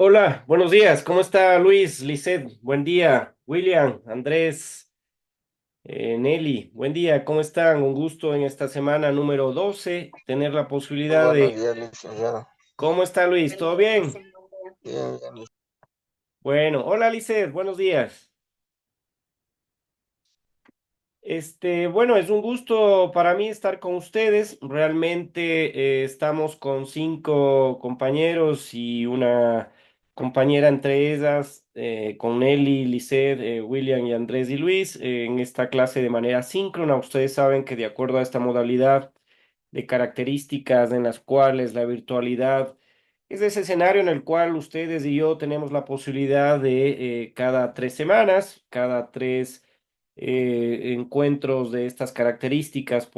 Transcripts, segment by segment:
Hola, buenos días. ¿Cómo está Luis, Lisset? Buen día. William, Andrés, Nelly, buen día. ¿Cómo están? Un gusto en esta semana número 12 tener la posibilidad Buenos de... días, licenciado. ¿Cómo está Luis? ¿Todo bien? Bien, bien. Bueno, hola Lisset, buenos días. Bueno, es un gusto para mí estar con ustedes. Realmente estamos con cinco compañeros y una compañera entre ellas, con Nelly, Lisset, William y Andrés y Luis, en esta clase de manera síncrona. Ustedes saben que de acuerdo a esta modalidad de características en las cuales la virtualidad es ese escenario en el cual ustedes y yo tenemos la posibilidad de cada 3 semanas, cada tres encuentros de estas características,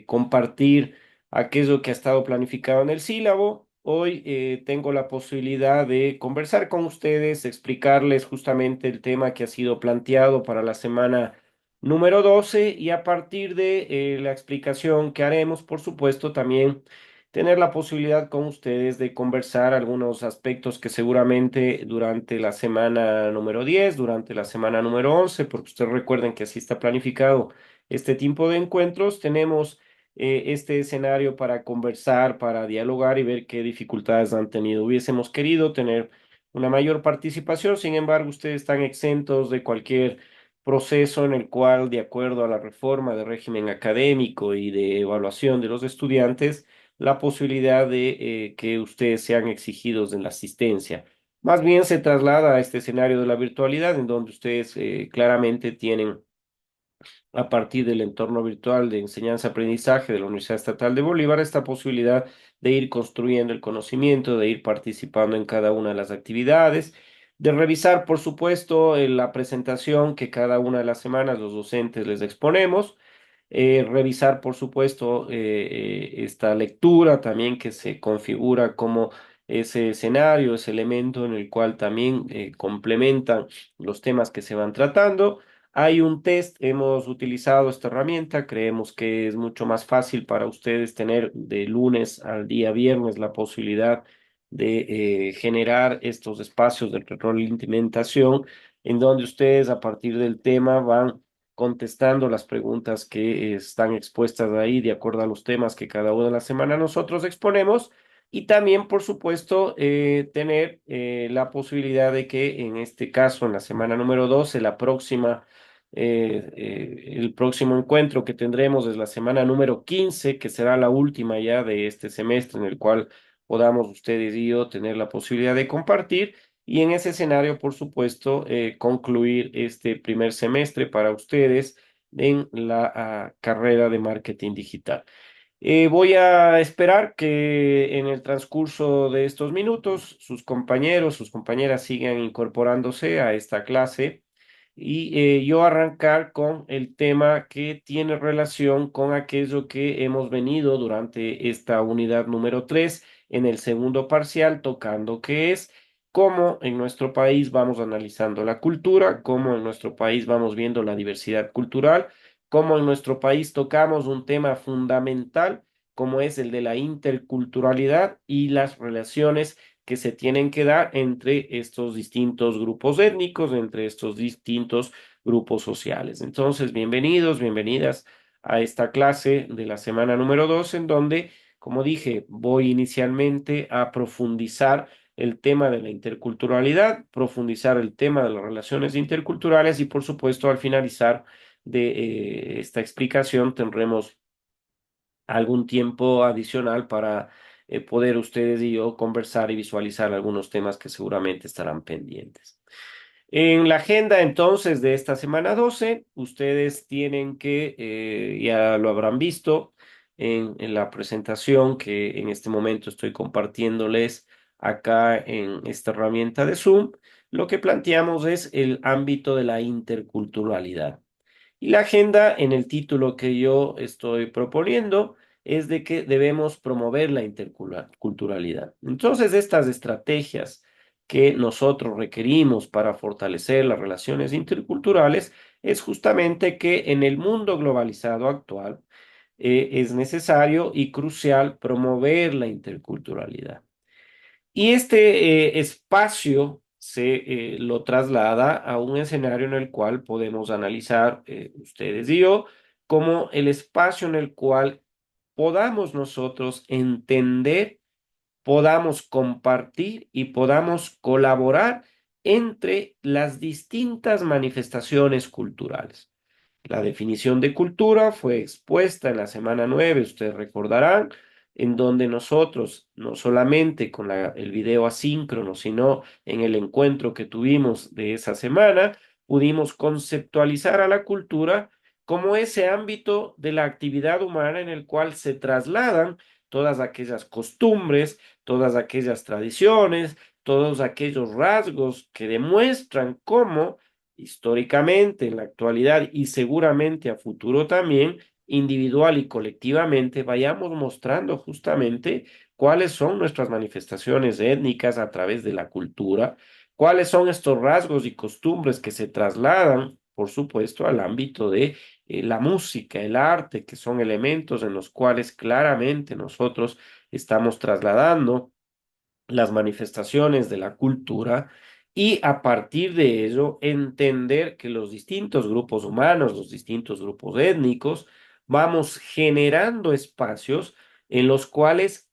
compartir aquello que ha estado planificado en el sílabo. Hoy tengo la posibilidad de conversar con ustedes, explicarles justamente el tema que ha sido planteado para la semana número 12 y a partir de la explicación que haremos, por supuesto, también tener la posibilidad con ustedes de conversar algunos aspectos que seguramente durante la semana número 10, durante la semana número 11, porque ustedes recuerden que así está planificado este tipo de encuentros, tenemos este escenario para conversar, para dialogar y ver qué dificultades han tenido. Hubiésemos querido tener una mayor participación, sin embargo, ustedes están exentos de cualquier proceso en el cual, de acuerdo a la reforma de régimen académico y de evaluación de los estudiantes, la posibilidad de que ustedes sean exigidos en la asistencia. Más bien se traslada a este escenario de la virtualidad, en donde ustedes claramente tienen, a partir del entorno virtual de enseñanza-aprendizaje de la Universidad Estatal de Bolívar, esta posibilidad de ir construyendo el conocimiento, de ir participando en cada una de las actividades, de revisar, por supuesto, la presentación que cada una de las semanas los docentes les exponemos, revisar, por supuesto, esta lectura también que se configura como ese escenario, ese elemento en el cual también complementan los temas que se van tratando. Hay un test, hemos utilizado esta herramienta, creemos que es mucho más fácil para ustedes tener de lunes al día viernes la posibilidad de generar estos espacios de retroalimentación en donde ustedes a partir del tema van contestando las preguntas que están expuestas ahí de acuerdo a los temas que cada una de las semanas nosotros exponemos y también, por supuesto, tener la posibilidad de que en este caso, en la semana número 12, el próximo encuentro que tendremos es la semana número 15, que será la última ya de este semestre en el cual podamos ustedes y yo tener la posibilidad de compartir. Y en ese escenario, por supuesto, concluir este primer semestre para ustedes en la carrera de marketing digital. Voy a esperar que en el transcurso de estos minutos sus compañeros, sus compañeras sigan incorporándose a esta clase y yo arrancar con el tema que tiene relación con aquello que hemos venido durante esta unidad número 3 en el segundo parcial tocando, que es cómo en nuestro país vamos analizando la cultura, cómo en nuestro país vamos viendo la diversidad cultural, cómo en nuestro país tocamos un tema fundamental como es el de la interculturalidad y las relaciones que se tienen que dar entre estos distintos grupos étnicos, entre estos distintos grupos sociales. Entonces, bienvenidos, bienvenidas a esta clase de la semana número 2, en donde, como dije, voy inicialmente a profundizar el tema de la interculturalidad, profundizar el tema de las relaciones interculturales y, por supuesto, al finalizar de esta explicación tendremos algún tiempo adicional para poder ustedes y yo conversar y visualizar algunos temas que seguramente estarán pendientes. En la agenda entonces de esta semana 12, ustedes tienen que, ya lo habrán visto en la presentación que en este momento estoy compartiéndoles acá en esta herramienta de Zoom, lo que planteamos es el ámbito de la interculturalidad. Y la agenda en el título que yo estoy proponiendo es de que debemos promover la interculturalidad. Entonces, estas estrategias que nosotros requerimos para fortalecer las relaciones interculturales es justamente que en el mundo globalizado actual es necesario y crucial promover la interculturalidad. Y este espacio se lo traslada a un escenario en el cual podemos analizar, ustedes y yo, como el espacio en el cual podamos nosotros entender, podamos compartir y podamos colaborar entre las distintas manifestaciones culturales. La definición de cultura fue expuesta en la semana 9, ustedes recordarán, en donde nosotros, no solamente con el video asíncrono, sino en el encuentro que tuvimos de esa semana, pudimos conceptualizar a la cultura como ese ámbito de la actividad humana en el cual se trasladan todas aquellas costumbres, todas aquellas tradiciones, todos aquellos rasgos que demuestran cómo históricamente, en la actualidad y seguramente a futuro también, individual y colectivamente, vayamos mostrando justamente cuáles son nuestras manifestaciones étnicas a través de la cultura, cuáles son estos rasgos y costumbres que se trasladan, por supuesto, al ámbito de la música, el arte, que son elementos en los cuales claramente nosotros estamos trasladando las manifestaciones de la cultura y a partir de ello entender que los distintos grupos humanos, los distintos grupos étnicos, vamos generando espacios en los cuales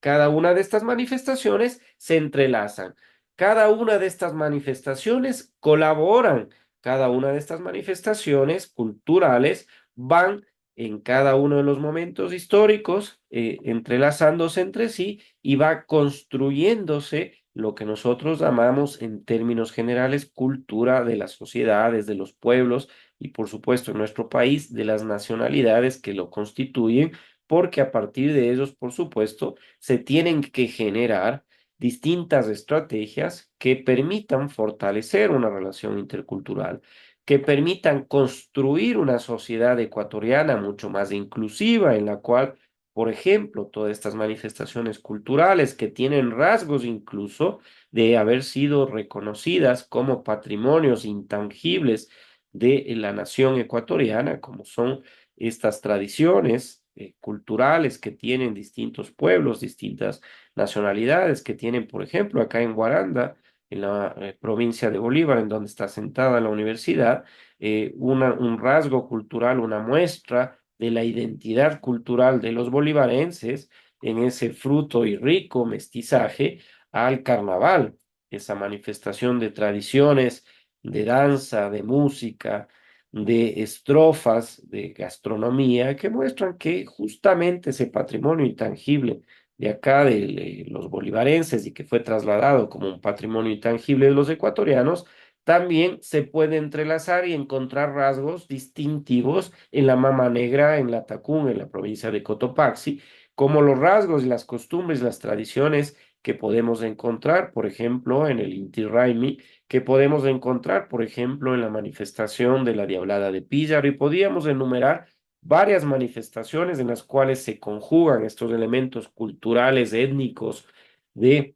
cada una de estas manifestaciones se entrelazan. Cada una de estas manifestaciones colaboran, cada una de estas manifestaciones culturales van en cada uno de los momentos históricos, entrelazándose entre sí y va construyéndose lo que nosotros llamamos en términos generales cultura de las sociedades, de los pueblos y por supuesto en nuestro país de las nacionalidades que lo constituyen, porque a partir de ellos, por supuesto, se tienen que generar distintas estrategias que permitan fortalecer una relación intercultural, que permitan construir una sociedad ecuatoriana mucho más inclusiva, en la cual, por ejemplo, todas estas manifestaciones culturales que tienen rasgos incluso de haber sido reconocidas como patrimonios intangibles de la nación ecuatoriana, como son estas tradiciones culturales que tienen distintos pueblos, distintas nacionalidades, que tienen, por ejemplo, acá en Guaranda, en la provincia de Bolívar, en donde está sentada la universidad, un rasgo cultural, una muestra de la identidad cultural de los bolivarenses en ese fruto y rico mestizaje al carnaval, esa manifestación de tradiciones, de danza, de música, de estrofas, de gastronomía, que muestran que justamente ese patrimonio intangible de acá, de los bolivarenses, y que fue trasladado como un patrimonio intangible de los ecuatorianos, también se puede entrelazar y encontrar rasgos distintivos en la Mama Negra, en la Tacún, en la provincia de Cotopaxi, como los rasgos y las costumbres, las tradiciones que podemos encontrar, por ejemplo, en el Inti Raymi, que podemos encontrar, por ejemplo, en la manifestación de la Diablada de Píllaro, y podíamos enumerar varias manifestaciones en las cuales se conjugan estos elementos culturales, étnicos de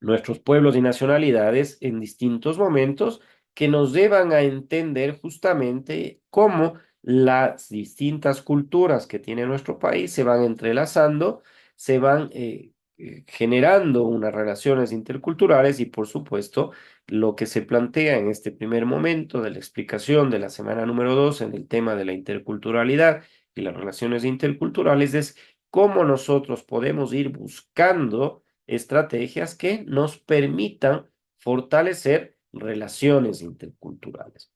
nuestros pueblos y nacionalidades en distintos momentos que nos llevan a entender justamente cómo las distintas culturas que tiene nuestro país se van entrelazando, se van generando unas relaciones interculturales y por supuesto lo que se plantea en este primer momento de la explicación de la semana número 2 en el tema de la interculturalidad y las relaciones interculturales es cómo nosotros podemos ir buscando estrategias que nos permitan fortalecer relaciones interculturales.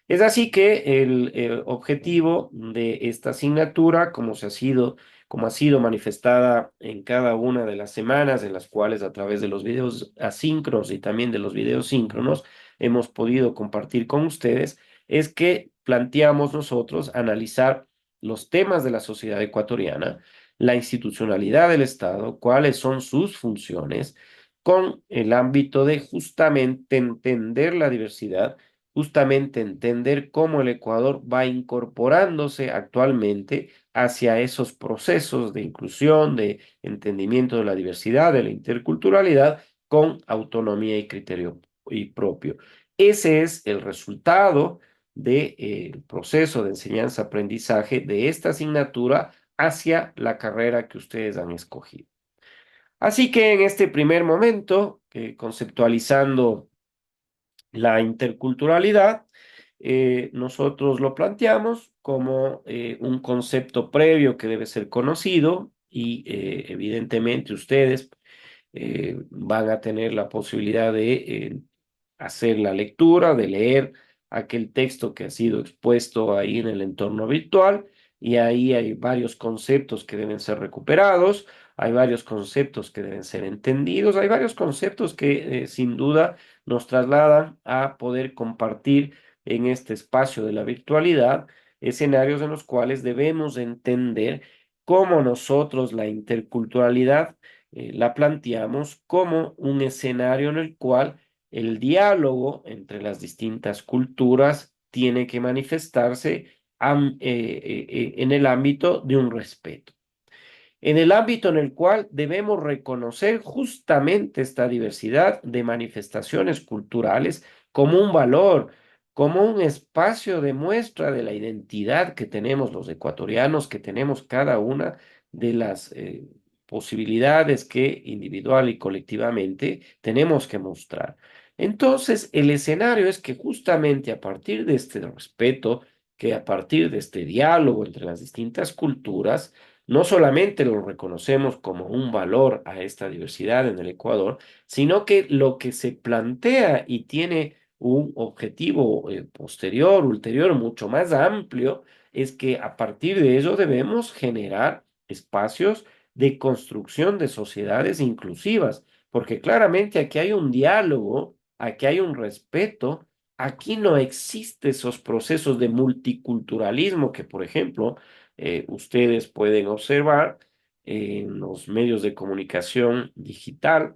Es así que el objetivo de esta asignatura, como ha sido manifestada en cada una de las semanas en las cuales a través de los videos asíncronos y también de los videos síncronos hemos podido compartir con ustedes, es que planteamos nosotros analizar los temas de la sociedad ecuatoriana, la institucionalidad del Estado, cuáles son sus funciones, con el ámbito de justamente entender la diversidad, justamente entender cómo el Ecuador va incorporándose actualmente hacia esos procesos de inclusión, de entendimiento de la diversidad, de la interculturalidad, con autonomía y criterio y propio. Ese es el resultado del proceso de enseñanza-aprendizaje de esta asignatura hacia la carrera que ustedes han escogido. Así que en este primer momento, conceptualizando la interculturalidad, nosotros lo planteamos como un concepto previo que debe ser conocido y evidentemente ustedes van a tener la posibilidad de hacer la lectura, de leer aquel texto que ha sido expuesto ahí en el entorno virtual y ahí hay varios conceptos que deben ser recuperados, hay varios conceptos que deben ser entendidos, hay varios conceptos que sin duda nos trasladan a poder compartir en este espacio de la virtualidad escenarios en los cuales debemos entender cómo nosotros la interculturalidad la planteamos como un escenario en el cual el diálogo entre las distintas culturas tiene que manifestarse en el ámbito de un respeto, en el ámbito en el cual debemos reconocer justamente esta diversidad de manifestaciones culturales como un valor, como un espacio de muestra de la identidad que tenemos los ecuatorianos, que tenemos cada una de las posibilidades que individual y colectivamente tenemos que mostrar. Entonces, el escenario es que justamente a partir de este respeto, que a partir de este diálogo entre las distintas culturas, no solamente lo reconocemos como un valor a esta diversidad en el Ecuador, sino que lo que se plantea y tiene un objetivo posterior, ulterior, mucho más amplio, es que a partir de ello debemos generar espacios de construcción de sociedades inclusivas, porque claramente aquí hay un diálogo, aquí hay un respeto, aquí no existe esos procesos de multiculturalismo que, por ejemplo, ustedes pueden observar en los medios de comunicación digital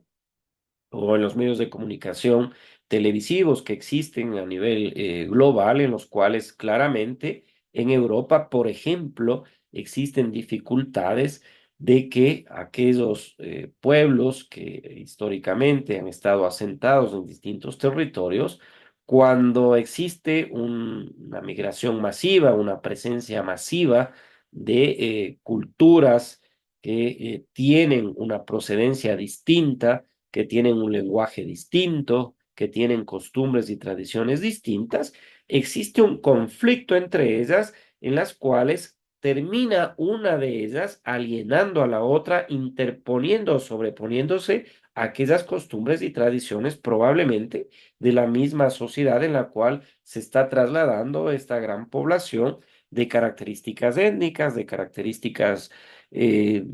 o en los medios de comunicación televisivos que existen a nivel global, en los cuales claramente en Europa, por ejemplo, existen dificultades de que aquellos pueblos que históricamente han estado asentados en distintos territorios, cuando existe una migración masiva, una presencia masiva de culturas que tienen una procedencia distinta, que tienen un lenguaje distinto, que tienen costumbres y tradiciones distintas, existe un conflicto entre ellas en las cuales termina una de ellas alienando a la otra, interponiendo o sobreponiéndose a aquellas costumbres y tradiciones probablemente de la misma sociedad en la cual se está trasladando esta gran población de características étnicas, de características eh,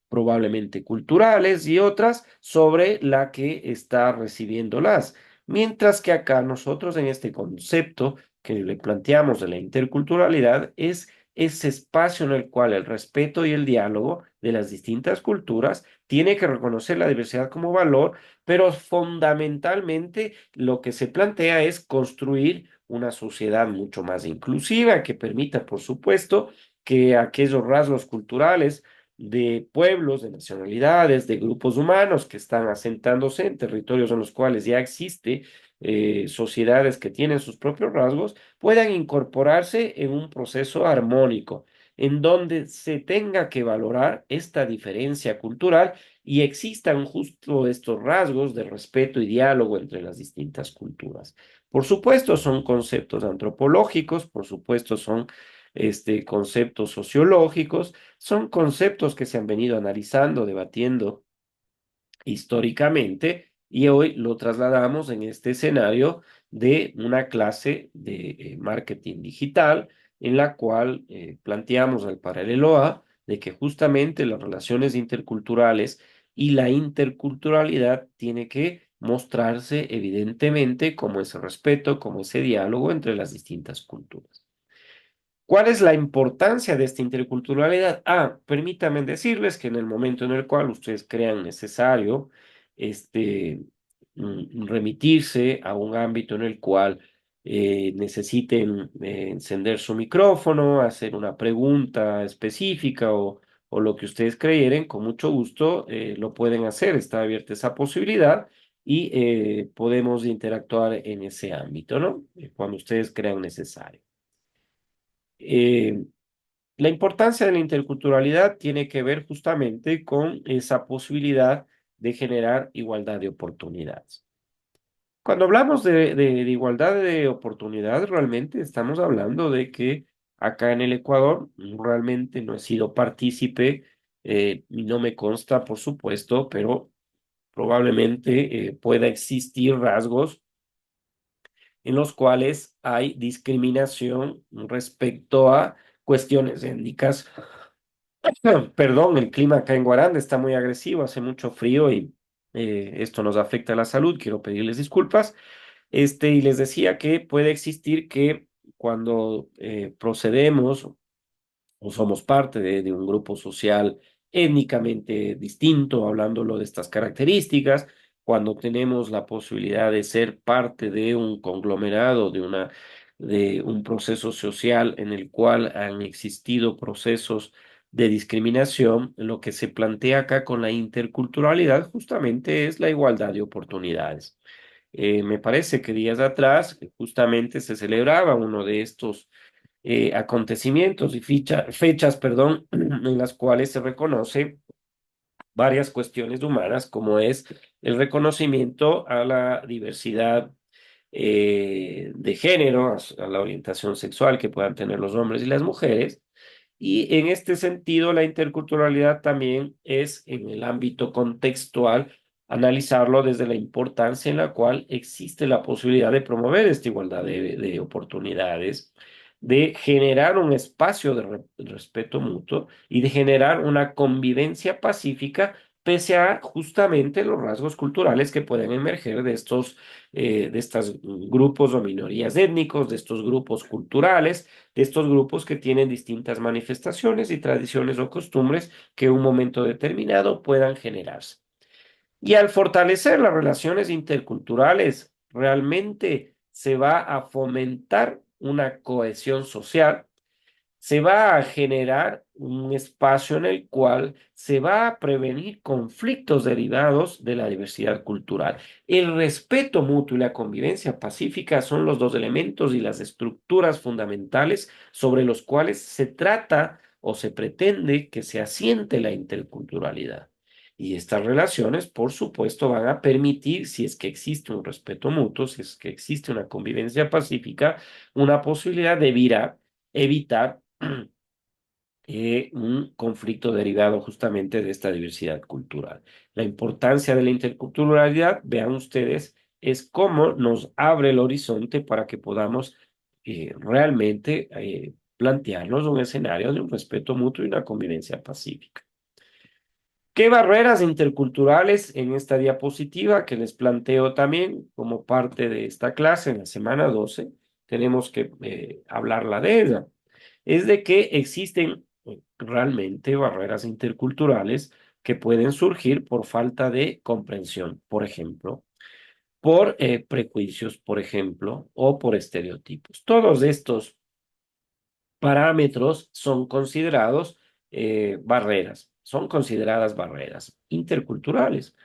probablemente culturales y otras sobre la que está recibiéndolas. Mientras que acá nosotros en este concepto que le planteamos de la interculturalidad es ese espacio en el cual el respeto y el diálogo de las distintas culturas tiene que reconocer la diversidad como valor, pero fundamentalmente lo que se plantea es construir una sociedad mucho más inclusiva que permita, por supuesto, que aquellos rasgos culturales de pueblos, de nacionalidades, de grupos humanos que están asentándose en territorios en los cuales ya existe sociedades que tienen sus propios rasgos, puedan incorporarse en un proceso armónico, en donde se tenga que valorar esta diferencia cultural y existan justo estos rasgos de respeto y diálogo entre las distintas culturas. Por supuesto, son conceptos antropológicos, por supuesto, son conceptos sociológicos, son conceptos que se han venido analizando, debatiendo históricamente y hoy lo trasladamos en este escenario de una clase de marketing digital en la cual planteamos el paralelo A de que justamente las relaciones interculturales y la interculturalidad tiene que mostrarse evidentemente como ese respeto, como ese diálogo entre las distintas culturas. ¿Cuál es la importancia de esta interculturalidad? Permítanme decirles que en el momento en el cual ustedes crean necesario este, remitirse a un ámbito en el cual necesiten encender su micrófono, hacer una pregunta específica o lo que ustedes creyeren, con mucho gusto lo pueden hacer. Está abierta esa posibilidad y podemos interactuar en ese ámbito, ¿no? Cuando ustedes crean necesario. Eh, la importancia de la interculturalidad tiene que ver justamente con esa posibilidad de generar igualdad de oportunidades. Cuando hablamos de igualdad de oportunidades, realmente estamos hablando de que acá en el Ecuador realmente no he sido partícipe, y no me consta, por supuesto, pero probablemente pueda existir rasgos en los cuales hay discriminación respecto a cuestiones étnicas. Perdón, el clima acá en Guaranda está muy agresivo, hace mucho frío y esto nos afecta a la salud. Quiero pedirles disculpas. Y les decía que puede existir que cuando procedemos o somos parte de un grupo social étnicamente distinto, hablándolo de estas características, cuando tenemos la posibilidad de ser parte de un conglomerado, de un proceso social en el cual han existido procesos de discriminación, lo que se plantea acá con la interculturalidad justamente es la igualdad de oportunidades. Me parece que días atrás justamente se celebraba uno de estos acontecimientos y fechas, perdón, en las cuales se reconoce varias cuestiones humanas, como es el reconocimiento a la diversidad de género, a la orientación sexual que puedan tener los hombres y las mujeres. Y en este sentido, la interculturalidad también es en el ámbito contextual, analizarlo desde la importancia en la cual existe la posibilidad de promover esta igualdad de oportunidades, de generar un espacio de respeto mutuo y de generar una convivencia pacífica pese a justamente los rasgos culturales que pueden emerger de estos grupos o minorías étnicos, de estos grupos culturales, de estos grupos que tienen distintas manifestaciones y tradiciones o costumbres que en un momento determinado puedan generarse. Y al fortalecer las relaciones interculturales, realmente se va a fomentar una cohesión social, se va a generar un espacio en el cual se va a prevenir conflictos derivados de la diversidad cultural. El respeto mutuo y la convivencia pacífica son los dos elementos y las estructuras fundamentales sobre los cuales se trata o se pretende que se asiente la interculturalidad. Y estas relaciones, por supuesto, van a permitir, si es que existe un respeto mutuo, si es que existe una convivencia pacífica, una posibilidad de evitar un conflicto derivado justamente de esta diversidad cultural. La importancia de la interculturalidad, vean ustedes, es cómo nos abre el horizonte para que podamos realmente plantearnos un escenario de un respeto mutuo y una convivencia pacífica. ¿Qué barreras interculturales en esta diapositiva que les planteo también como parte de esta clase en la semana 12 tenemos que hablarla de ella? Es de que existen realmente barreras interculturales que pueden surgir por falta de comprensión, por ejemplo, por prejuicios, por ejemplo, o por estereotipos. Todos estos parámetros son considerados barreras, son consideradas barreras interculturales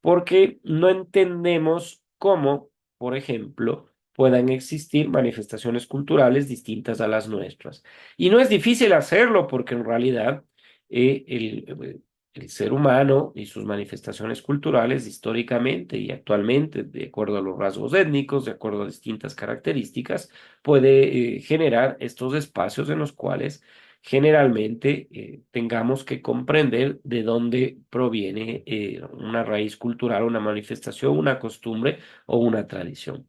porque no entendemos cómo, por ejemplo, puedan existir manifestaciones culturales distintas a las nuestras. Y no es difícil hacerlo porque en realidad el ser humano y sus manifestaciones culturales históricamente y actualmente, de acuerdo a los rasgos étnicos, de acuerdo a distintas características, puede generar estos espacios en los cuales generalmente tengamos que comprender de dónde proviene una raíz cultural, una manifestación, una costumbre o una tradición.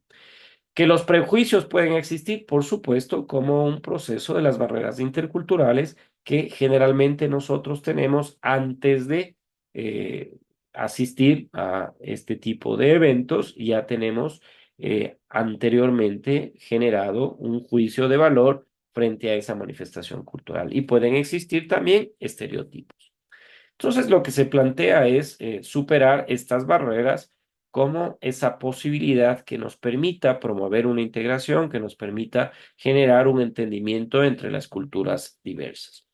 Que los prejuicios pueden existir, por supuesto, como un proceso de las barreras interculturales que generalmente nosotros tenemos antes de eh, asistir a este tipo de eventos. Ya tenemos anteriormente generado un juicio de valor frente a esa manifestación cultural. Y pueden existir también estereotipos. Entonces, lo que se plantea es superar estas barreras como esa posibilidad que nos permita promover una integración, que nos permita generar un entendimiento entre las culturas diversas.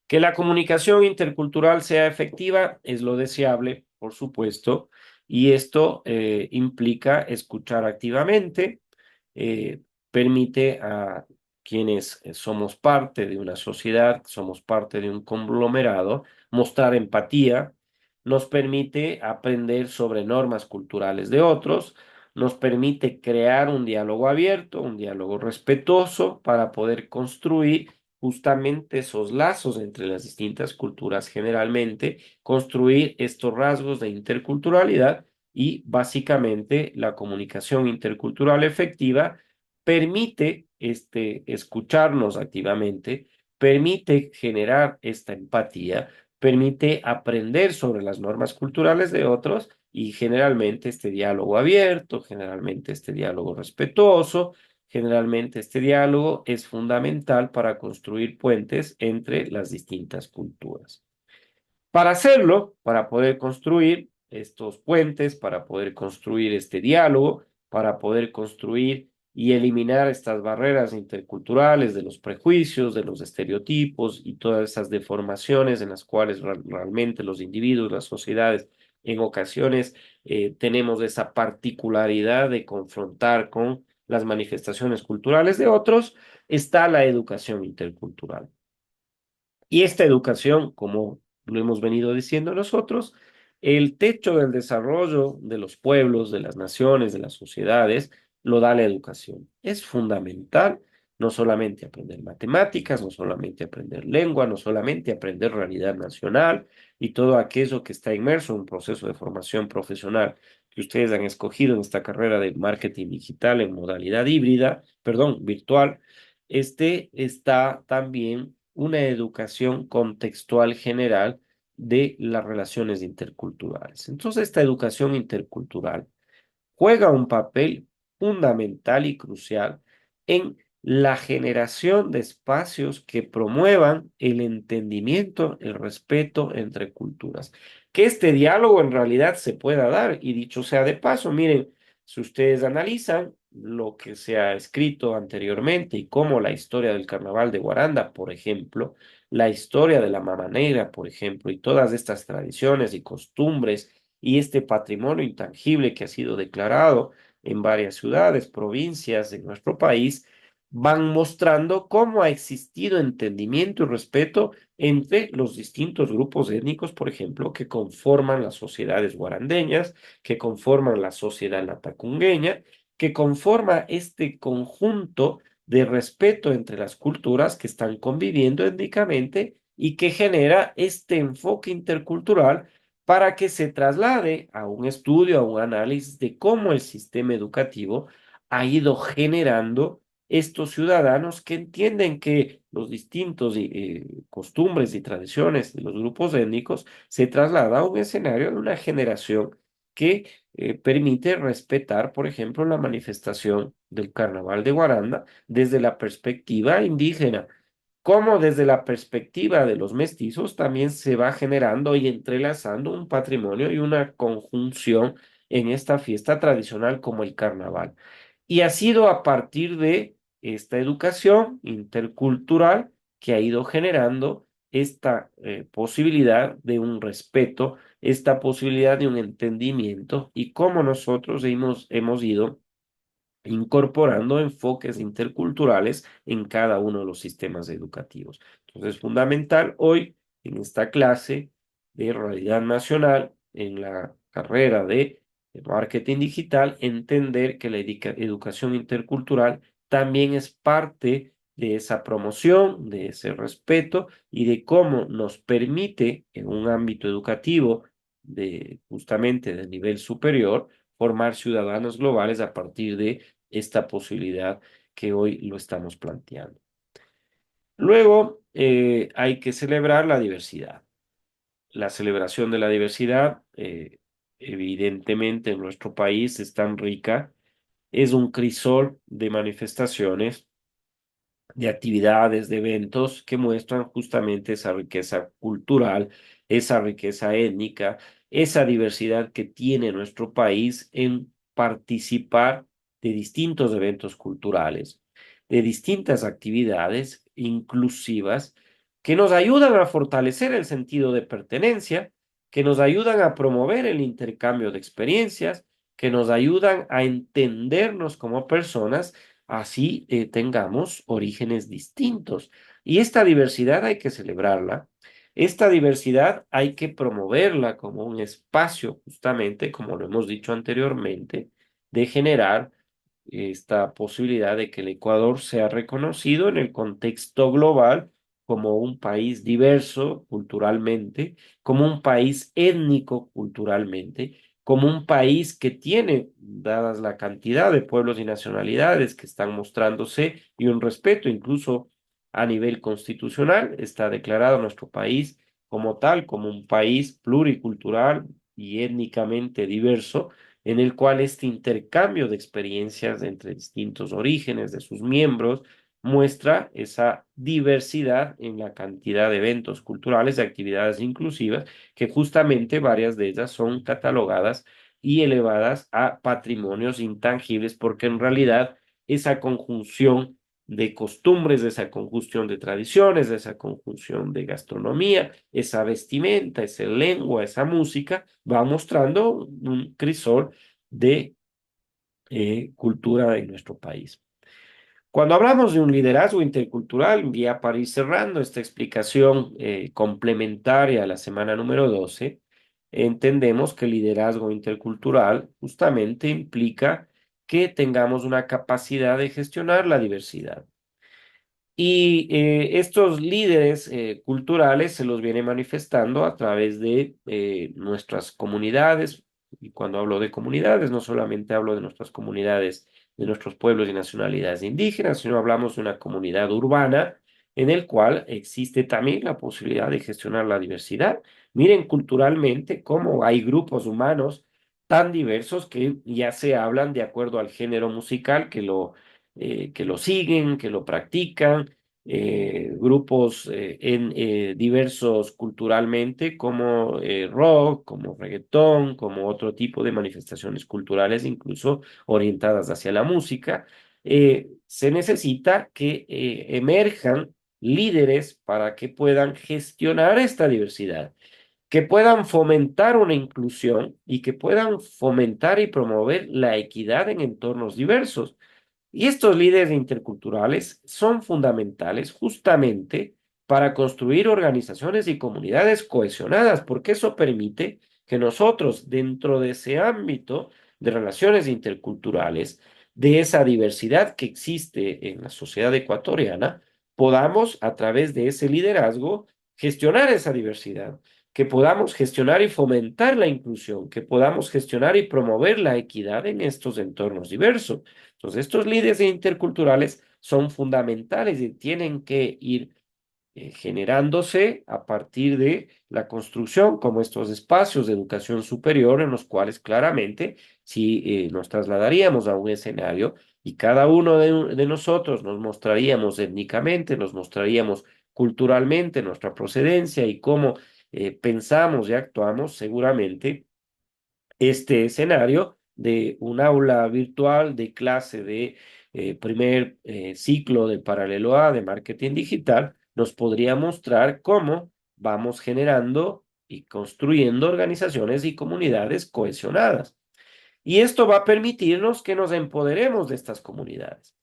Que la comunicación intercultural sea efectiva es lo deseable, por supuesto, y esto implica escuchar activamente, eh, permite a quienes somos parte de una sociedad, somos parte de un conglomerado, mostrar empatía, nos permite aprender sobre normas culturales de otros, nos permite crear un diálogo abierto, un diálogo respetuoso para poder construir justamente esos lazos entre las distintas culturas generalmente, construir estos rasgos de interculturalidad y básicamente la comunicación intercultural efectiva permite escucharnos activamente, permite generar esta empatía, permite aprender sobre las normas culturales de otros y generalmente este diálogo abierto, generalmente este diálogo respetuoso, generalmente este diálogo es fundamental para construir puentes entre las distintas culturas. Para hacerlo, para poder construir estos puentes, para poder construir este diálogo, para poder construir y eliminar estas barreras interculturales de los prejuicios, de los estereotipos y todas esas deformaciones en las cuales realmente los individuos, las sociedades, en ocasiones tenemos esa particularidad de confrontar con las manifestaciones culturales de otros, está la educación intercultural. Y esta educación, como lo hemos venido diciendo nosotros, el techo del desarrollo de los pueblos, de las naciones, de las sociedades, lo da la educación. Es fundamental no solamente aprender matemáticas, no solamente aprender lengua, no solamente aprender realidad nacional y todo aquello que está inmerso en un proceso de formación profesional que ustedes han escogido en esta carrera de marketing digital en modalidad híbrida, perdón, virtual. Está también una educación contextual general de las relaciones interculturales. Entonces, esta educación intercultural juega un papel fundamental y crucial en la generación de espacios que promuevan el entendimiento, el respeto entre culturas. Que este diálogo en realidad se pueda dar, y dicho sea de paso, miren, si ustedes analizan lo que se ha escrito anteriormente y cómo la historia del Carnaval de Guaranda, por ejemplo, la historia de la Mama Negra, por ejemplo, y todas estas tradiciones y costumbres y este patrimonio intangible que ha sido declarado en varias ciudades, provincias de nuestro país, van mostrando cómo ha existido entendimiento y respeto entre los distintos grupos étnicos, por ejemplo, que conforman las sociedades guarandeñas, que conforman la sociedad latacungueña, que conforma este conjunto de respeto entre las culturas que están conviviendo étnicamente y que genera este enfoque intercultural para que se traslade a un estudio, a un análisis de cómo el sistema educativo ha ido generando estos ciudadanos que entienden que los distintos costumbres y tradiciones de los grupos étnicos se traslada a un escenario de una generación que permite respetar, por ejemplo, la manifestación del Carnaval de Guaranda desde la perspectiva indígena, como desde la perspectiva de los mestizos también se va generando y entrelazando un patrimonio y una conjunción en esta fiesta tradicional como el carnaval. Y ha sido a partir de esta educación intercultural que ha ido generando esta posibilidad de un respeto, esta posibilidad de un entendimiento y cómo nosotros hemos ido incorporando enfoques interculturales en cada uno de los sistemas educativos. Entonces, es fundamental hoy en esta clase de realidad nacional, en la carrera de marketing digital, entender que la educación intercultural también es parte de esa promoción, de ese respeto y de cómo nos permite en un ámbito educativo de justamente de nivel superior formar ciudadanos globales a partir de esta posibilidad que hoy lo estamos planteando. Luego, hay que celebrar la diversidad. La celebración de la diversidad, evidentemente en nuestro país es tan rica, es un crisol de manifestaciones, de actividades, de eventos que muestran justamente esa riqueza cultural, esa riqueza étnica, esa diversidad que tiene nuestro país en participar de distintos eventos culturales, de distintas actividades inclusivas que nos ayudan a fortalecer el sentido de pertenencia, que nos ayudan a promover el intercambio de experiencias, que nos ayudan a entendernos como personas así tengamos orígenes distintos. Y esta diversidad hay que celebrarla. Esta diversidad hay que promoverla como un espacio, justamente, como lo hemos dicho anteriormente, de generar esta posibilidad de que el Ecuador sea reconocido en el contexto global como un país diverso culturalmente, como un país étnico culturalmente, como un país que tiene, dadas la cantidad de pueblos y nacionalidades que están mostrándose, y un respeto incluso a nivel constitucional, está declarado nuestro país como tal, como un país pluricultural y étnicamente diverso, en el cual este intercambio de experiencias entre distintos orígenes de sus miembros muestra esa diversidad en la cantidad de eventos culturales, de actividades inclusivas, que justamente varias de ellas son catalogadas y elevadas a patrimonios intangibles, porque en realidad esa conjunción de costumbres, de esa conjunción de tradiciones, de esa conjunción de gastronomía, esa vestimenta, esa lengua, esa música, va mostrando un crisol de cultura en nuestro país. Cuando hablamos de un liderazgo intercultural, ya para ir cerrando esta explicación complementaria a la semana número 12, entendemos que el liderazgo intercultural justamente implica que tengamos una capacidad de gestionar la diversidad. Y estos líderes culturales se los viene manifestando a través de nuestras comunidades. Y cuando hablo de comunidades, no solamente hablo de nuestras comunidades, de nuestros pueblos y nacionalidades indígenas, sino hablamos de una comunidad urbana en el cual existe también la posibilidad de gestionar la diversidad. Miren culturalmente cómo hay grupos humanos tan diversos que ya se hablan de acuerdo al género musical que lo siguen, que lo practican, grupos diversos culturalmente como rock, como reggaetón, como otro tipo de manifestaciones culturales, incluso orientadas hacia la música. Se necesita que emerjan líderes para que puedan gestionar esta diversidad, que puedan fomentar una inclusión y que puedan fomentar y promover la equidad en entornos diversos. Y estos líderes interculturales son fundamentales justamente para construir organizaciones y comunidades cohesionadas, porque eso permite que nosotros, dentro de ese ámbito de relaciones interculturales, de esa diversidad que existe en la sociedad ecuatoriana, podamos, a través de ese liderazgo, gestionar esa diversidad, que podamos gestionar y fomentar la inclusión, que podamos gestionar y promover la equidad en estos entornos diversos. Entonces, estos líderes interculturales son fundamentales y tienen que ir generándose a partir de la construcción como estos espacios de educación superior en los cuales claramente si nos trasladaríamos a un escenario y cada uno de nosotros nos mostraríamos étnicamente, nos mostraríamos culturalmente nuestra procedencia y cómo pensamos y actuamos, seguramente este escenario de un aula virtual de clase de primer ciclo de paralelo A de marketing digital nos podría mostrar cómo vamos generando y construyendo organizaciones y comunidades cohesionadas. Y esto va a permitirnos que nos empoderemos de estas comunidades,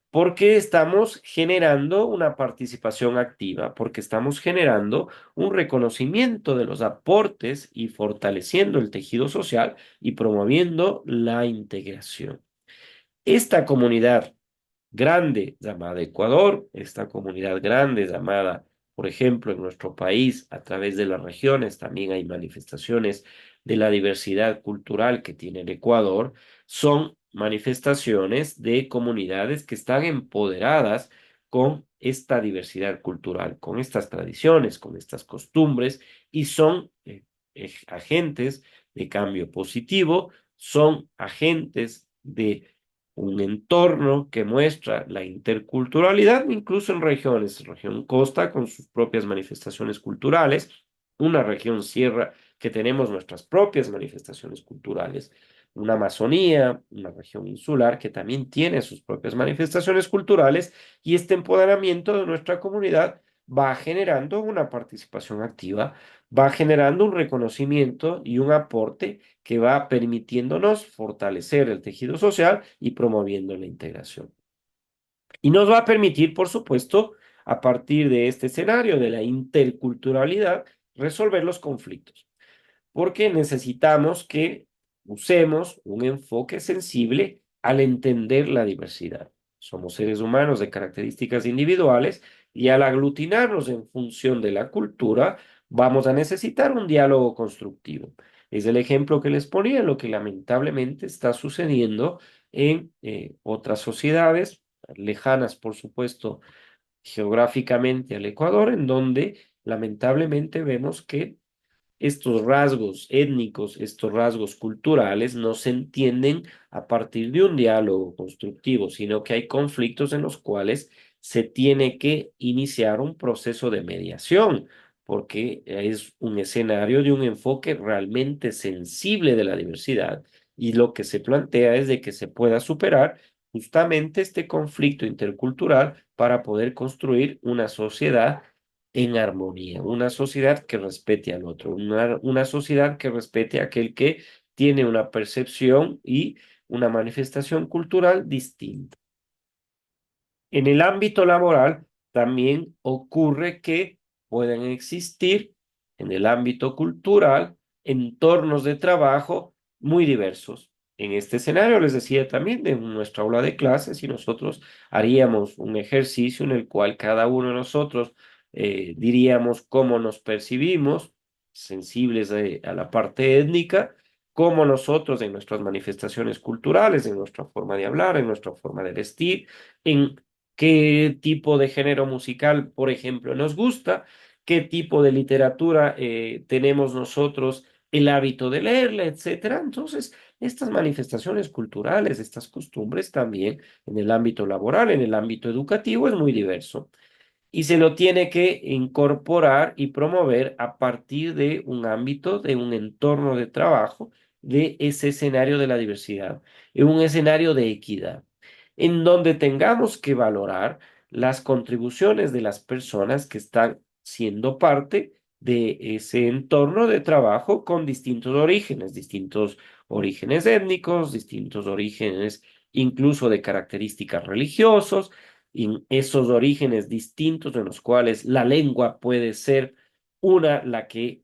porque estamos generando una participación activa, porque estamos generando un reconocimiento de los aportes y fortaleciendo el tejido social y promoviendo la integración. Esta comunidad grande llamada Ecuador, esta comunidad grande llamada, por ejemplo, en nuestro país, a través de las regiones, también hay manifestaciones de la diversidad cultural que tiene el Ecuador, son manifestaciones de comunidades que están empoderadas con esta diversidad cultural, con estas tradiciones, con estas costumbres, y son agentes de cambio positivo, son agentes de un entorno que muestra la interculturalidad, incluso en regiones, región costa con sus propias manifestaciones culturales, una región sierra que tenemos nuestras propias manifestaciones culturales, una Amazonía, una región insular que también tiene sus propias manifestaciones culturales, y este empoderamiento de nuestra comunidad va generando una participación activa, va generando un reconocimiento y un aporte que va permitiéndonos fortalecer el tejido social y promoviendo la integración. Y nos va a permitir, por supuesto, a partir de este escenario de la interculturalidad, resolver los conflictos, porque necesitamos que usemos un enfoque sensible al entender la diversidad. Somos seres humanos de características individuales y al aglutinarnos en función de la cultura, vamos a necesitar un diálogo constructivo. Es el ejemplo que les ponía, lo que lamentablemente está sucediendo en otras sociedades lejanas, por supuesto, geográficamente al Ecuador, en donde lamentablemente vemos que estos rasgos étnicos, estos rasgos culturales no se entienden a partir de un diálogo constructivo, sino que hay conflictos en los cuales se tiene que iniciar un proceso de mediación, porque es un escenario de un enfoque realmente sensible de la diversidad y lo que se plantea es de que se pueda superar justamente este conflicto intercultural para poder construir una sociedad en armonía, una sociedad que respete al otro, una sociedad que respete a aquel que tiene una percepción y una manifestación cultural distinta. En el ámbito laboral también ocurre que pueden existir en el ámbito cultural entornos de trabajo muy diversos. En este escenario les decía también de nuestra aula de clases y nosotros haríamos un ejercicio en el cual cada uno de nosotros diríamos cómo nos percibimos, sensibles a la parte étnica, cómo nosotros en nuestras manifestaciones culturales, en nuestra forma de hablar, en nuestra forma de vestir, en qué tipo de género musical, por ejemplo, nos gusta, qué tipo de literatura tenemos nosotros el hábito de leerla, etcétera. Entonces, estas manifestaciones culturales, estas costumbres también en el ámbito laboral, en el ámbito educativo, es muy diverso y se lo tiene que incorporar y promover a partir de un ámbito, de un entorno de trabajo, de ese escenario de la diversidad, en un escenario de equidad, en donde tengamos que valorar las contribuciones de las personas que están siendo parte de ese entorno de trabajo con distintos orígenes étnicos, distintos orígenes incluso de características religiosos en esos orígenes distintos en los cuales la lengua puede ser una, la que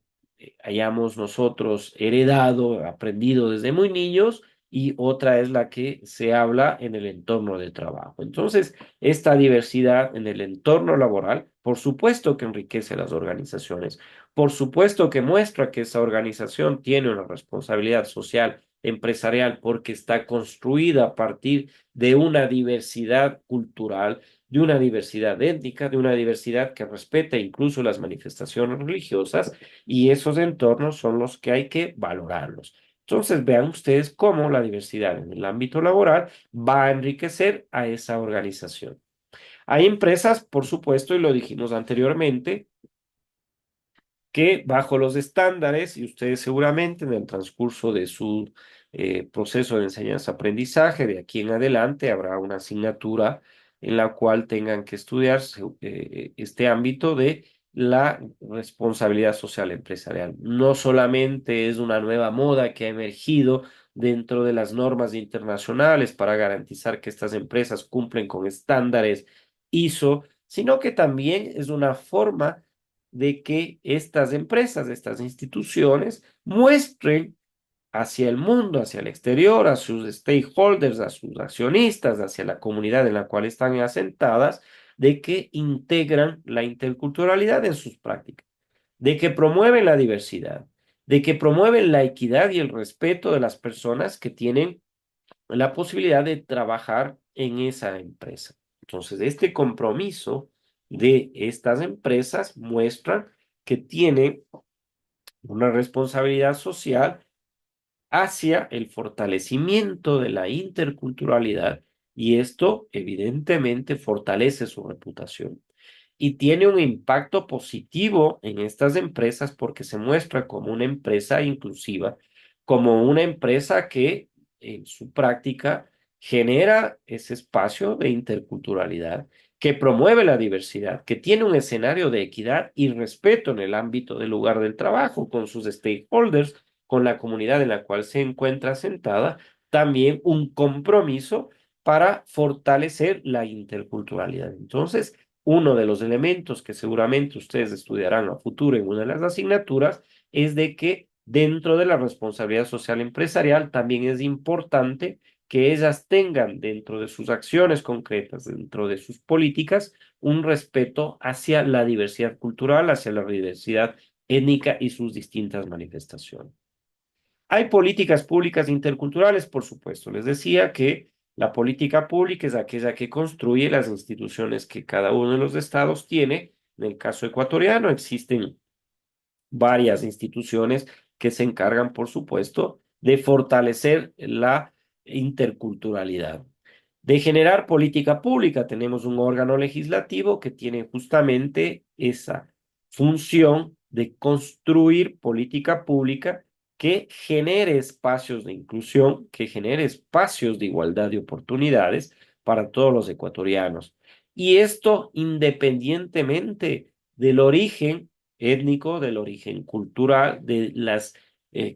hayamos nosotros heredado, aprendido desde muy niños, y otra es la que se habla en el entorno de trabajo. Entonces, esta diversidad en el entorno laboral, por supuesto que enriquece las organizaciones, por supuesto que muestra que esa organización tiene una responsabilidad social empresarial porque está construida a partir de una diversidad cultural, de una diversidad étnica, de una diversidad que respeta incluso las manifestaciones religiosas, y esos entornos son los que hay que valorarlos. Entonces, vean ustedes cómo la diversidad en el ámbito laboral va a enriquecer a esa organización. Hay empresas, por supuesto, y lo dijimos anteriormente, que bajo los estándares, y ustedes seguramente en el transcurso de su proceso de enseñanza-aprendizaje, de aquí en adelante habrá una asignatura en la cual tengan que estudiar este ámbito de la responsabilidad social empresarial. No solamente es una nueva moda que ha emergido dentro de las normas internacionales para garantizar que estas empresas cumplen con estándares ISO, sino que también es una forma de que estas empresas, estas instituciones muestren hacia el mundo, hacia el exterior, a sus stakeholders, a sus accionistas, hacia la comunidad en la cual están asentadas, de que integran la interculturalidad en sus prácticas, de que promueven la diversidad, de que promueven la equidad y el respeto de las personas que tienen la posibilidad de trabajar en esa empresa. Entonces, este compromiso de estas empresas muestra que tienen una responsabilidad social hacia el fortalecimiento de la interculturalidad y esto evidentemente fortalece su reputación y tiene un impacto positivo en estas empresas porque se muestra como una empresa inclusiva, como una empresa que en su práctica genera ese espacio de interculturalidad, que promueve la diversidad, que tiene un escenario de equidad y respeto en el ámbito del lugar del trabajo con sus stakeholders, con la comunidad en la cual se encuentra sentada, también un compromiso para fortalecer la interculturalidad. Entonces, uno de los elementos que seguramente ustedes estudiarán a futuro en una de las asignaturas es de que dentro de la responsabilidad social empresarial también es importante que ellas tengan dentro de sus acciones concretas, dentro de sus políticas, un respeto hacia la diversidad cultural, hacia la diversidad étnica y sus distintas manifestaciones. Hay políticas públicas interculturales, por supuesto. Les decía que la política pública es aquella que construye las instituciones que cada uno de los estados tiene. En el caso ecuatoriano existen varias instituciones que se encargan, por supuesto, de fortalecer la interculturalidad. De generar política pública, tenemos un órgano legislativo que tiene justamente esa función de construir política pública que genere espacios de inclusión, que genere espacios de igualdad de oportunidades para todos los ecuatorianos. Y esto independientemente del origen étnico, del origen cultural, de las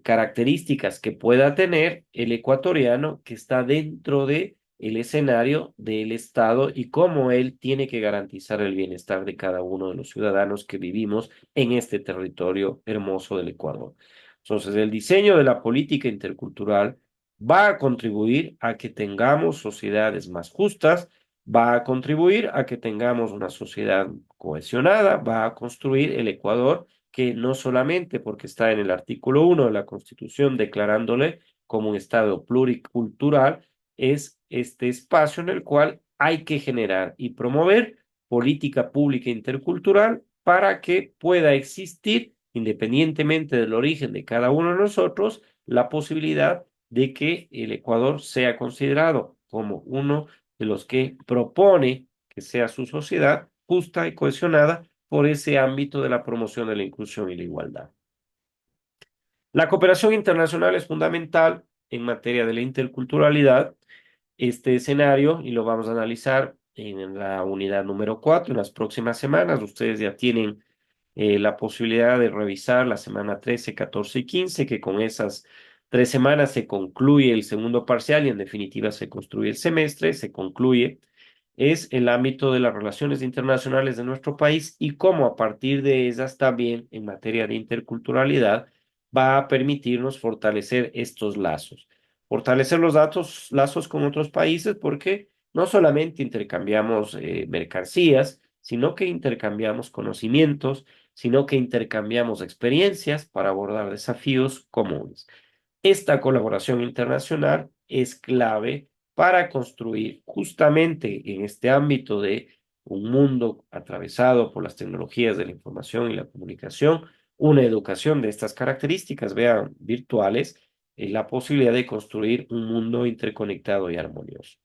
características que pueda tener el ecuatoriano que está dentro de el escenario del Estado y cómo él tiene que garantizar el bienestar de cada uno de los ciudadanos que vivimos en este territorio hermoso del Ecuador. Entonces, el diseño de la política intercultural va a contribuir a que tengamos sociedades más justas, va a contribuir a que tengamos una sociedad cohesionada, va a construir el Ecuador que no solamente porque está en el artículo 1 de la Constitución declarándole como un Estado pluricultural, es este espacio en el cual hay que generar y promover política pública intercultural para que pueda existir, independientemente del origen de cada uno de nosotros, la posibilidad de que el Ecuador sea considerado como uno de los que propone que sea su sociedad justa y cohesionada por ese ámbito de la promoción de la inclusión y la igualdad. La cooperación internacional es fundamental en materia de la interculturalidad. Este escenario, y lo vamos a analizar en la unidad número 4 en las próximas semanas. Ustedes ya tienen la posibilidad de revisar la semana 13, 14 y 15, que con esas 3 semanas se concluye el segundo parcial y en definitiva se construye el semestre, se concluye. Es el ámbito de las relaciones internacionales de nuestro país y cómo a partir de ellas también en materia de interculturalidad va a permitirnos fortalecer estos lazos. Fortalecer los lazos con otros países porque no solamente intercambiamos mercancías, sino que intercambiamos conocimientos, sino que intercambiamos experiencias para abordar desafíos comunes. Esta colaboración internacional es clave para construir justamente en este ámbito de un mundo atravesado por las tecnologías de la información y la comunicación, una educación de estas características, vean, virtuales, la posibilidad de construir un mundo interconectado y armonioso.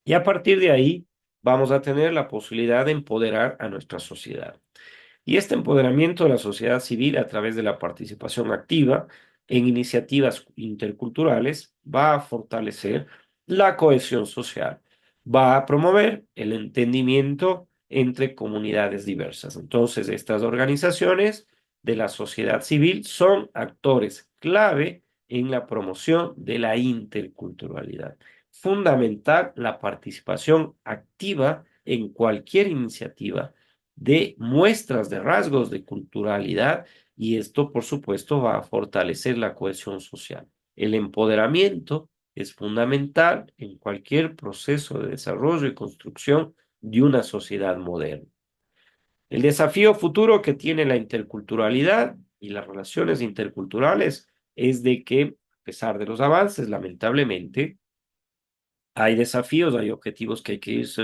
Y a partir de ahí vamos a tener la posibilidad de empoderar a nuestra sociedad. Y este empoderamiento de la sociedad civil a través de la participación activa en iniciativas interculturales va a fortalecer la cohesión social, va a promover el entendimiento entre comunidades diversas. Entonces, estas organizaciones de la sociedad civil son actores clave en la promoción de la interculturalidad. Fundamental la participación activa en cualquier iniciativa de muestras de rasgos de culturalidad y esto, por supuesto, va a fortalecer la cohesión social. El empoderamiento es fundamental en cualquier proceso de desarrollo y construcción de una sociedad moderna. El desafío futuro que tiene la interculturalidad y las relaciones interculturales es de que, a pesar de los avances, lamentablemente, hay desafíos, hay objetivos que hay que irse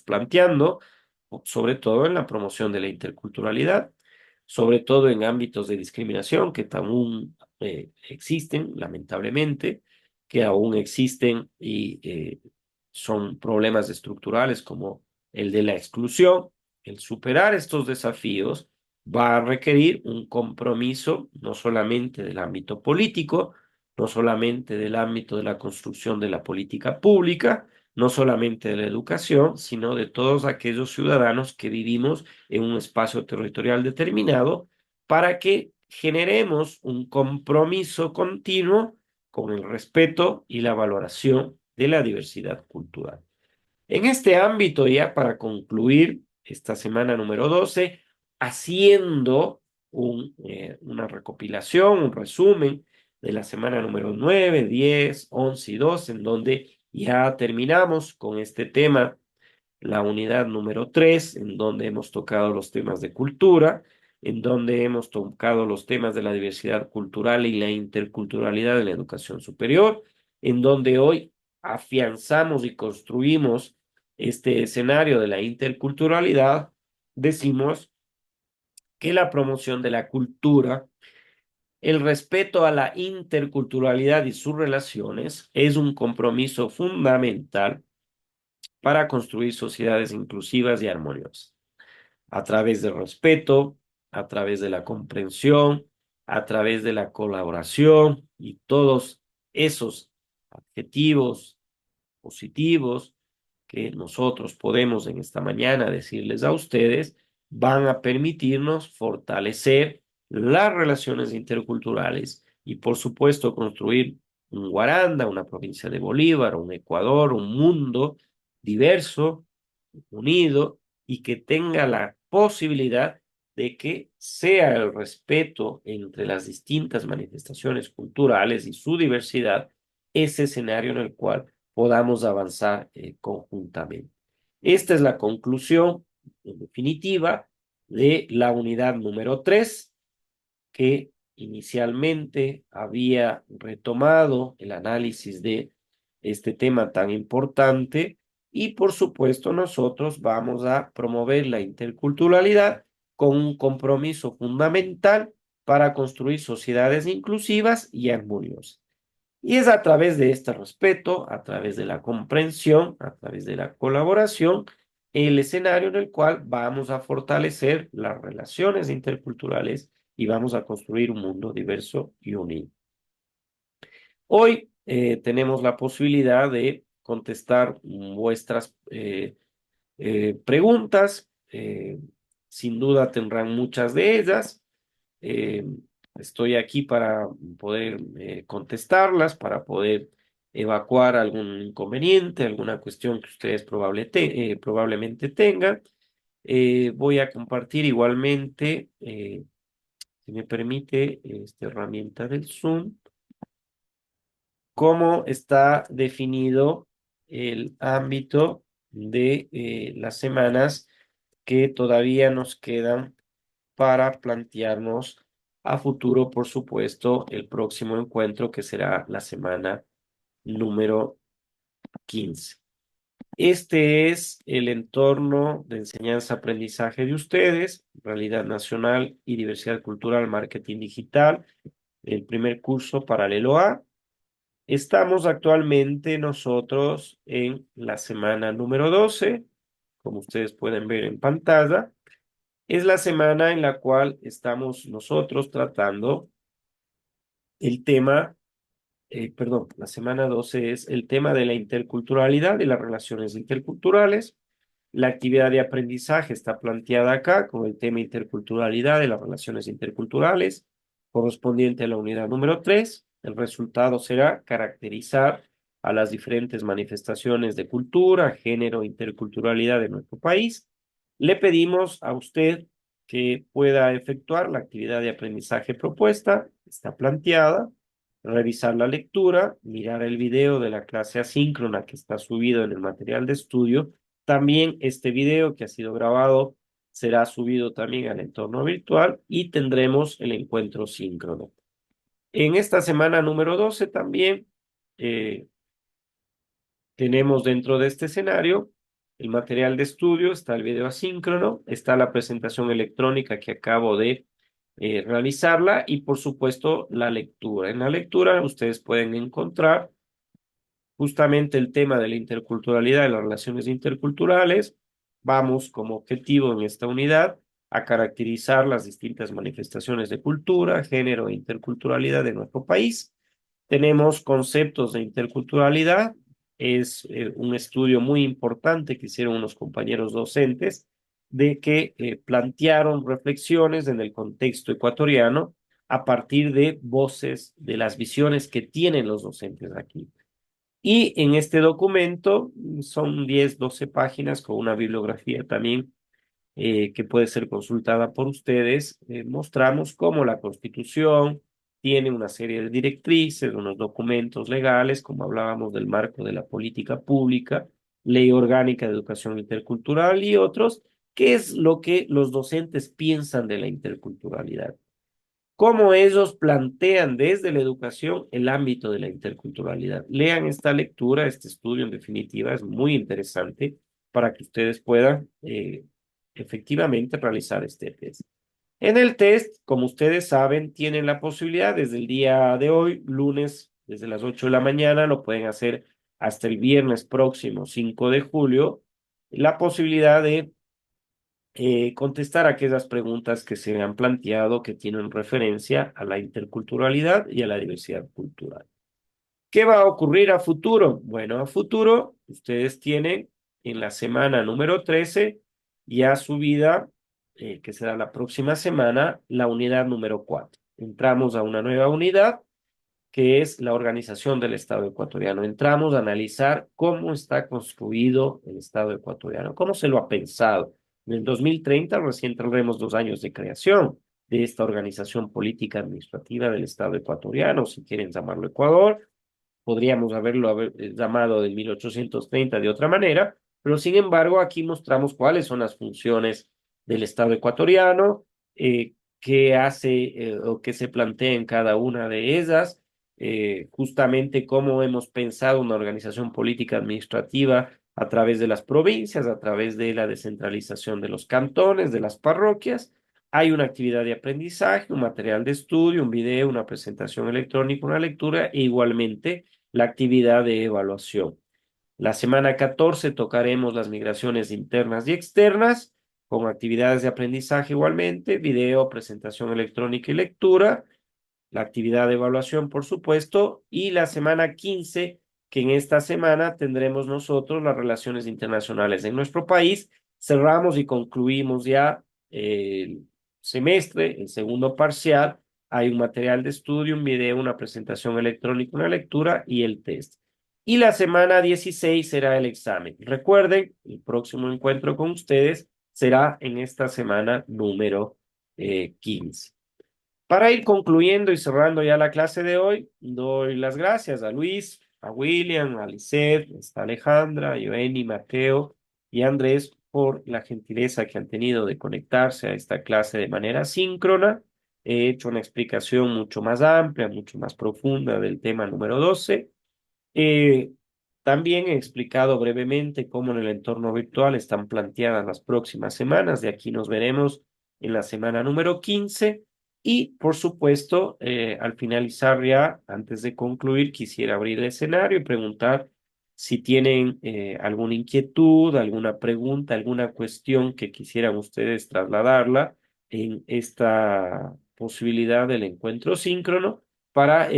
planteando, sobre todo en la promoción de la interculturalidad, sobre todo en ámbitos de discriminación que aún existen, lamentablemente, que aún existen y son problemas estructurales como el de la exclusión. El superar estos desafíos va a requerir un compromiso no solamente del ámbito político, no solamente del ámbito de la construcción de la política pública, no solamente de la educación, sino de todos aquellos ciudadanos que vivimos en un espacio territorial determinado para que generemos un compromiso continuo con el respeto y la valoración de la diversidad cultural. En este ámbito, ya para concluir esta semana número 12, haciendo una recopilación, un resumen de la semana número 9, 10, 11 y 12, en donde ya terminamos con este tema, la unidad número 3, en donde hemos tocado los temas de cultura, en donde hemos tocado los temas de la diversidad cultural y la interculturalidad de la educación superior, en donde hoy afianzamos y construimos este escenario de la interculturalidad. Decimos que la promoción de la cultura, el respeto a la interculturalidad y sus relaciones es un compromiso fundamental para construir sociedades inclusivas y armoniosas, a través del respeto, a través de la comprensión, a través de la colaboración y todos esos adjetivos positivos que nosotros podemos en esta mañana decirles a ustedes, van a permitirnos fortalecer las relaciones interculturales y, por supuesto, construir un Guaranda, una provincia de Bolívar, un Ecuador, un mundo diverso, unido y que tenga la posibilidad de que sea el respeto entre las distintas manifestaciones culturales y su diversidad ese escenario en el cual podamos avanzar conjuntamente. Esta es la conclusión en definitiva de la unidad número 3, que inicialmente había retomado el análisis de este tema tan importante y por supuesto nosotros vamos a promover la interculturalidad con un compromiso fundamental para construir sociedades inclusivas y armoniosas. Y es a través de este respeto, a través de la comprensión, a través de la colaboración, el escenario en el cual vamos a fortalecer las relaciones interculturales y vamos a construir un mundo diverso y unido. Hoy tenemos la posibilidad de contestar vuestras preguntas. Sin duda tendrán muchas de ellas. Eh, Estoy aquí para poder contestarlas, para poder evacuar algún inconveniente, alguna cuestión que ustedes probablemente tengan. Voy a compartir igualmente, si me permite, esta herramienta del Zoom, cómo está definido el ámbito de las semanas que todavía nos quedan para plantearnos a futuro, por supuesto, el próximo encuentro que será la semana número 15. Este es el entorno de enseñanza-aprendizaje de ustedes, realidad nacional y diversidad cultural, marketing digital, el primer curso paralelo A. Estamos actualmente nosotros en la semana número 12, como ustedes pueden ver en pantalla. Es la semana en la cual estamos nosotros tratando el tema, perdón, la semana 12 es el tema de la interculturalidad y las relaciones interculturales. La actividad de aprendizaje está planteada acá con el tema interculturalidad y las relaciones interculturales, correspondiente a la unidad número 3. El resultado será caracterizar a las diferentes manifestaciones de cultura, género, interculturalidad de nuestro país. Le pedimos a usted que pueda efectuar la actividad de aprendizaje propuesta, está planteada, revisar la lectura, mirar el video de la clase asíncrona que está subido en el material de estudio. También este video que ha sido grabado será subido también al entorno virtual y tendremos el encuentro síncrono. En esta semana número 12 también eh, tenemos dentro de este escenario el material de estudio, está el video asíncrono, está la presentación electrónica que acabo de realizarla y por supuesto la lectura. En la lectura ustedes pueden encontrar justamente el tema de la interculturalidad y las relaciones interculturales. Vamos como objetivo en esta unidad a caracterizar las distintas manifestaciones de cultura, género e interculturalidad de nuestro país. Tenemos conceptos de interculturalidad. Es un estudio muy importante que hicieron unos compañeros docentes de que plantearon reflexiones en el contexto ecuatoriano a partir de voces, de las visiones que tienen los docentes aquí. Y en este documento son 10, 12 páginas con una bibliografía también que puede ser consultada por ustedes, mostramos cómo la Constitución tiene una serie de directrices, unos documentos legales, como hablábamos del marco de la política pública, Ley Orgánica de Educación Intercultural y otros, qué es lo que los docentes piensan de la interculturalidad, cómo ellos plantean desde la educación el ámbito de la interculturalidad. Lean esta lectura, este estudio en definitiva es muy interesante para que ustedes puedan efectivamente realizar este test. En el test, como ustedes saben, tienen la posibilidad desde el día de hoy, lunes, desde las 8 de la mañana, lo pueden hacer hasta el viernes próximo, 5 de julio, la posibilidad de contestar aquellas preguntas que se han planteado que tienen referencia a la interculturalidad y a la diversidad cultural. ¿Qué va a ocurrir a futuro? Bueno, a futuro ustedes tienen en la semana número 13 ya subida, que será la próxima semana, la unidad número 4. Entramos a una nueva unidad que es la organización del Estado ecuatoriano. Entramos a analizar cómo está construido el Estado ecuatoriano, cómo se lo ha pensado. En el 2030 recién tendremos 2 años de creación de esta organización política administrativa del Estado ecuatoriano, si quieren llamarlo Ecuador. Podríamos llamado de 1830 de otra manera, pero sin embargo aquí mostramos cuáles son las funciones del Estado ecuatoriano, qué hace o qué se plantea en cada una de ellas, justamente cómo hemos pensado una organización política administrativa a través de las provincias, a través de la descentralización de los cantones, de las parroquias. Hay una actividad de aprendizaje, un material de estudio, un video, una presentación electrónica, una lectura e igualmente la actividad de evaluación. La semana 14 tocaremos las migraciones internas y externas, con actividades de aprendizaje igualmente, video, presentación electrónica y lectura, la actividad de evaluación, por supuesto, y la semana 15, que en esta semana tendremos nosotros las relaciones internacionales en nuestro país. Cerramos y concluimos ya el semestre, el segundo parcial. Hay un material de estudio, un video, una presentación electrónica, una lectura y el test. Y la semana 16 será el examen. Recuerden, el próximo encuentro con ustedes será en esta semana número 15. Para ir concluyendo y cerrando ya la clase de hoy, doy las gracias a Luis, a William, a Lisette, a Alejandra, a Joenny, Mateo y Andrés por la gentileza que han tenido de conectarse a esta clase de manera síncrona. He hecho una explicación mucho más amplia, mucho más profunda del tema número 12. eh, También he explicado brevemente cómo en el entorno virtual están planteadas las próximas semanas. De aquí nos veremos en la semana número 15. Y, por supuesto, al finalizar ya, antes de concluir, quisiera abrir el escenario y preguntar si tienen alguna inquietud, alguna pregunta, alguna cuestión que quisieran ustedes trasladarla en esta posibilidad del encuentro síncrono para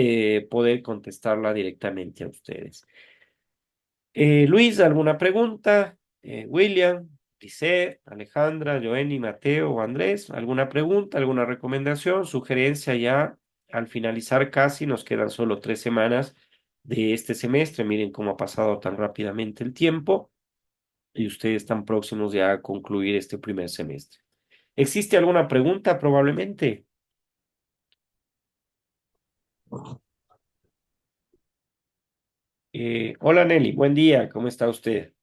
poder contestarla directamente a ustedes. Luis, ¿alguna pregunta? William, Lisette, Alejandra, Joenny, Mateo o Andrés, ¿alguna pregunta, alguna recomendación, sugerencia ya al finalizar casi? Nos quedan solo 3 semanas de este semestre. Miren cómo ha pasado tan rápidamente el tiempo y ustedes están próximos ya a concluir este primer semestre. ¿Existe alguna pregunta probablemente? Hola Nelly, buen día, ¿cómo está usted?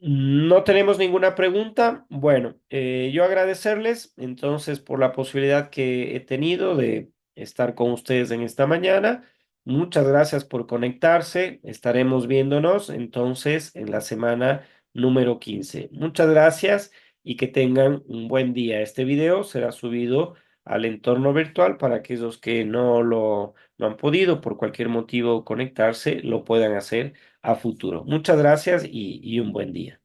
No tenemos ninguna pregunta. Bueno, yo agradecerles entonces por la posibilidad que he tenido de estar con ustedes en esta mañana. Muchas gracias por conectarse. Estaremos viéndonos entonces en la semana número 15. Muchas gracias y que tengan un buen día. Este video será subido al entorno virtual para aquellos que no han podido por cualquier motivo conectarse, lo puedan hacer a futuro. Muchas gracias y un buen día.